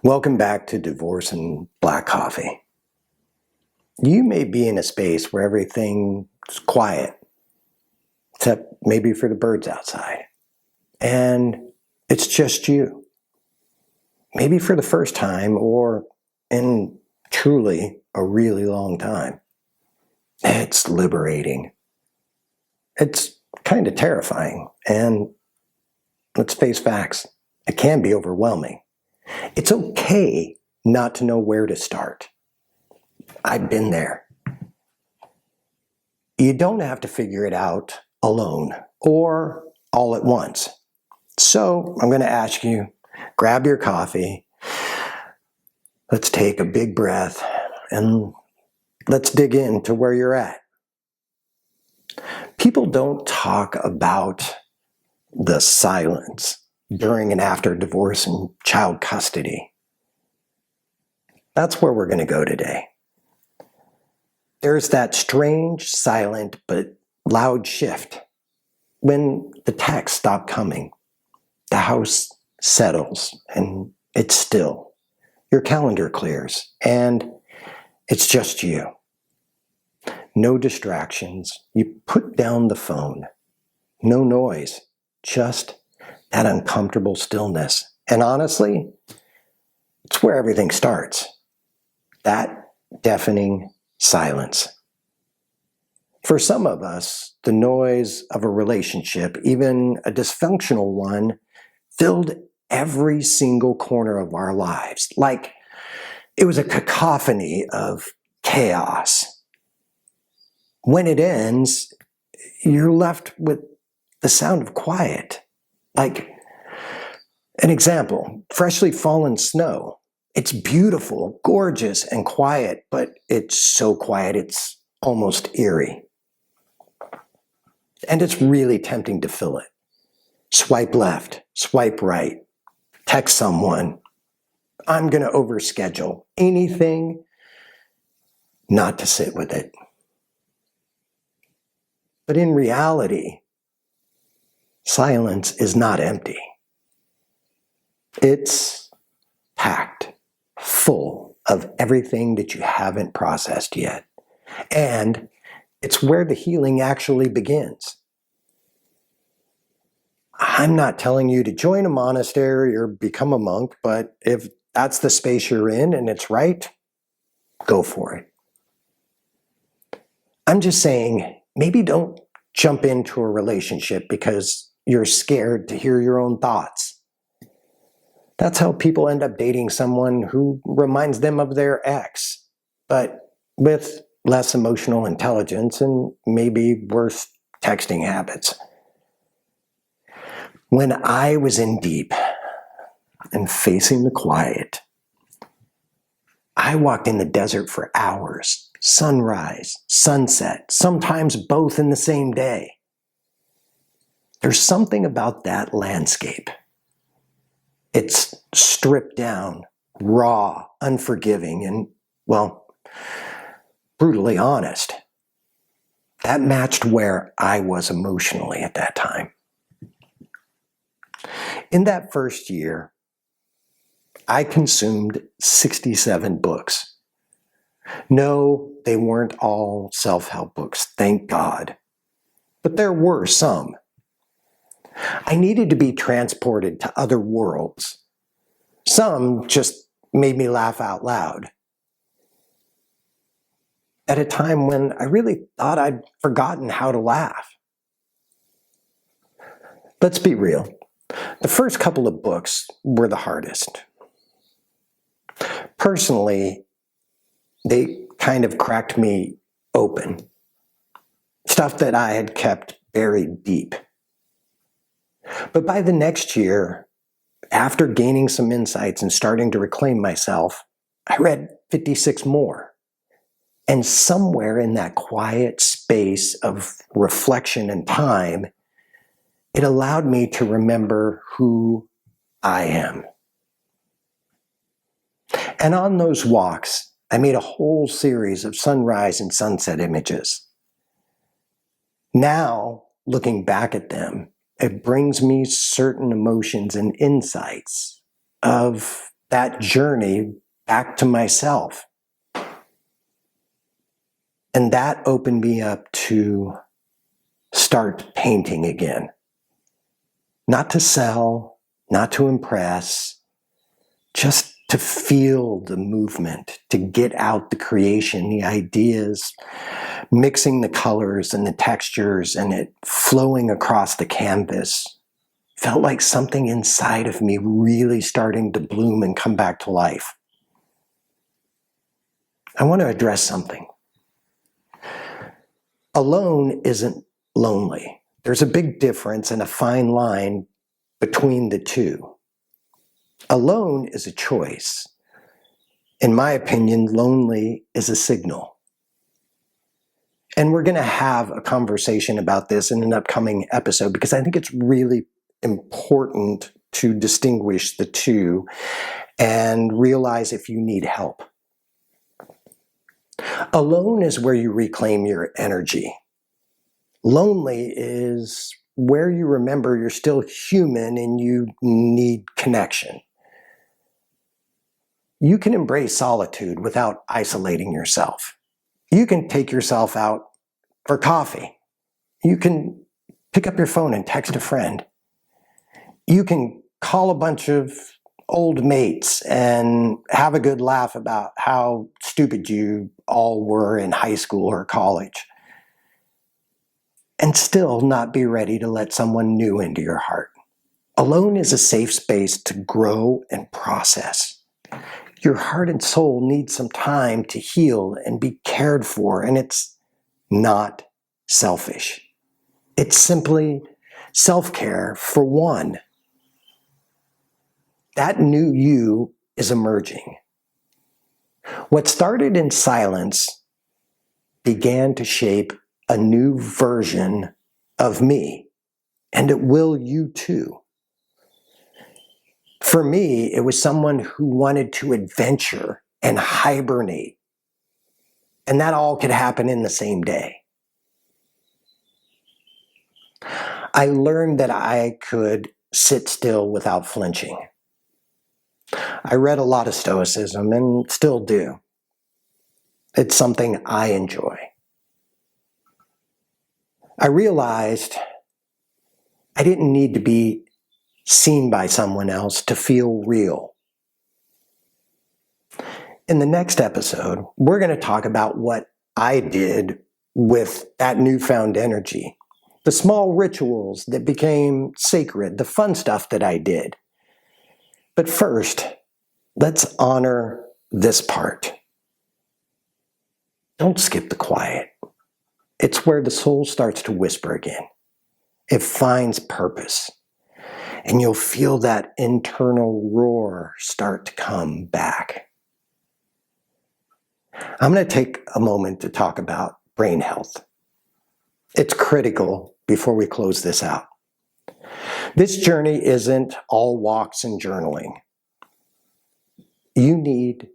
Welcome back to Divorce and Black Coffee. You may be in a space where everything's quiet, except maybe for the birds outside, and it's just you. Maybe for the first time or in truly a really long time. It's liberating. It's kind of terrifying, and let's face facts, it can be overwhelming. It's okay not to know where to start. I've been there. You don't have to figure it out alone or all at once. So I'm going to ask you, grab your coffee, let's take a big breath, and let's dig into where you're at. People don't talk about the silence during and after divorce and child custody. That's where we're going to go today. There's that strange, silent, but loud shift. When the texts stop coming, the house settles and it's still. Your calendar clears and it's just you. No distractions. You put down the phone. No noise. Just that uncomfortable stillness. And honestly, it's where everything starts. That deafening silence. For some of us, the noise of a relationship, even a dysfunctional one, filled every single corner of our lives. Like it was a cacophony of chaos. When it ends, you're left with the sound of quiet. Like an example, freshly fallen snow. It's beautiful, gorgeous, and quiet, but it's so quiet it's almost eerie. And it's really tempting to fill it. Swipe left, swipe right, text someone. I'm going to overschedule. Anything not to sit with it. But in reality, silence is not empty. It's packed, full of everything that you haven't processed yet. And it's where the healing actually begins. I'm not telling you to join a monastery or become a monk, but if that's the space you're in and it's right, go for it. I'm just saying, maybe don't jump into a relationship because you're scared to hear your own thoughts. That's how people end up dating someone who reminds them of their ex, but with less emotional intelligence and maybe worse texting habits. When I was in deep and facing the quiet, I walked in the desert for hours, sunrise, sunset, sometimes both in the same day. There's something about that landscape. It's stripped down, raw, unforgiving, and, well, brutally honest. That matched where I was emotionally at that time. In that first year, I consumed 67 books. No, they weren't all self-help books, thank God. But there were some. I needed to be transported to other worlds. Some just made me laugh out loud. At a time when I really thought I'd forgotten how to laugh. Let's be real. The first couple of books were the hardest. Personally, they kind of cracked me open. Stuff that I had kept buried deep. But by the next year, after gaining some insights and starting to reclaim myself, I read 56 more. And somewhere in that quiet space of reflection and time, it allowed me to remember who I am. And on those walks, I made a whole series of sunrise and sunset images. Now, looking back at them, it brings me certain emotions and insights of that journey back to myself. And that opened me up to start painting again. Not to sell, not to impress, just to feel the movement, to get out the creation, the ideas, mixing the colors and the textures and it flowing across the canvas. Felt like something inside of me really starting to bloom and come back to life. I want to address something. Alone isn't lonely. There's a big difference and a fine line between the two. Alone is a choice. In my opinion, lonely is a signal. And we're going to have a conversation about this in an upcoming episode because I think it's really important to distinguish the two and realize if you need help. Alone is where you reclaim your energy. Lonely is where you remember you're still human and you need connection. You can embrace solitude without isolating yourself. You can take yourself out for coffee. You can pick up your phone and text a friend. You can call a bunch of old mates and have a good laugh about how stupid you all were in high school or college. And still not be ready to let someone new into your heart. Alone is a safe space to grow and process. Your heart and soul need some time to heal and be cared for, and it's not selfish. It's simply self-care for one. That new you is emerging. What started in silence began to shape a new version of me, and it will you too. For me, it was someone who wanted to adventure and hibernate, and that all could happen in the same day. I learned that I could sit still without flinching. I read a lot of Stoicism and still do. It's something I enjoy. I realized I didn't need to be seen by someone else to feel real. In the next episode, we're going to talk about what I did with that newfound energy, the small rituals that became sacred, the fun stuff that I did. But first, let's honor this part. Don't skip the quiet. It's where the soul starts to whisper again. It finds purpose. And you'll feel that internal roar start to come back. I'm going to take a moment to talk about brain health. It's critical before we close this out. This journey isn't all walks and journaling. You need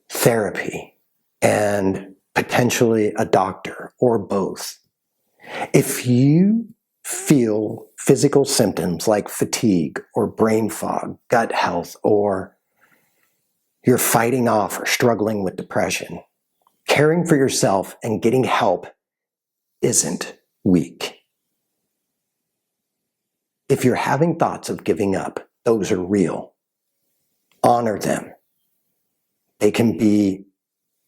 therapy and potentially a doctor or both. If you feel physical symptoms like fatigue or brain fog, gut health, or you're fighting off or struggling with depression, caring for yourself and getting help isn't weak. If you're having thoughts of giving up, those are real. Honor them. They can be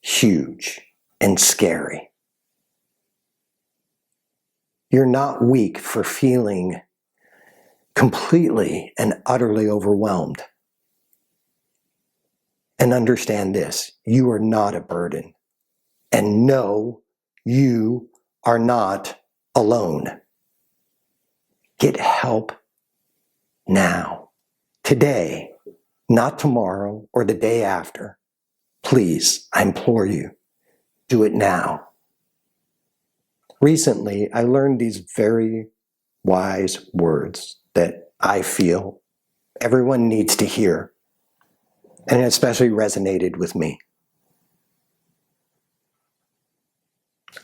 huge and scary. You're not weak for feeling completely and utterly overwhelmed. And understand this, you are not a burden. And no, you are not alone. Get help now, today, not tomorrow or the day after. Please, I implore you, do it now. Recently, I learned these very wise words that I feel everyone needs to hear, and it especially resonated with me.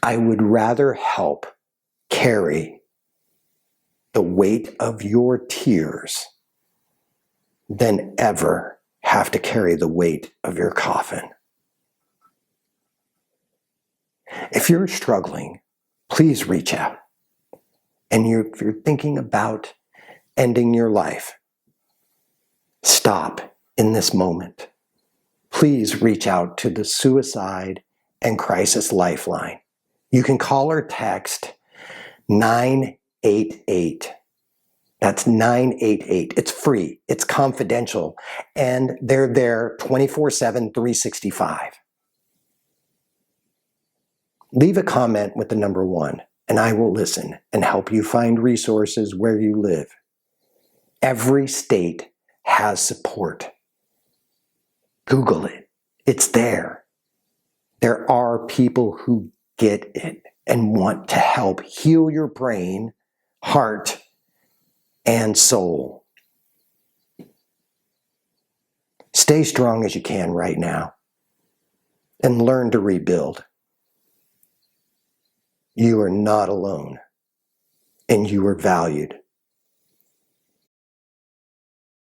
I would rather help carry the weight of your tears than ever have to carry the weight of your coffin. If you're struggling, please reach out. And if you're thinking about ending your life, stop in this moment. Please reach out to the Suicide and Crisis Lifeline. You can call or text 988. That's 988. It's free. It's confidential. And they're there 24/7, 365. Leave a comment with the number 1, and I will listen and help you find resources where you live. Every state has support. Google it. It's there. There are people who get it and want to help heal your brain, heart, and soul. Stay strong as you can right now and learn to rebuild. You are not alone, and you are valued.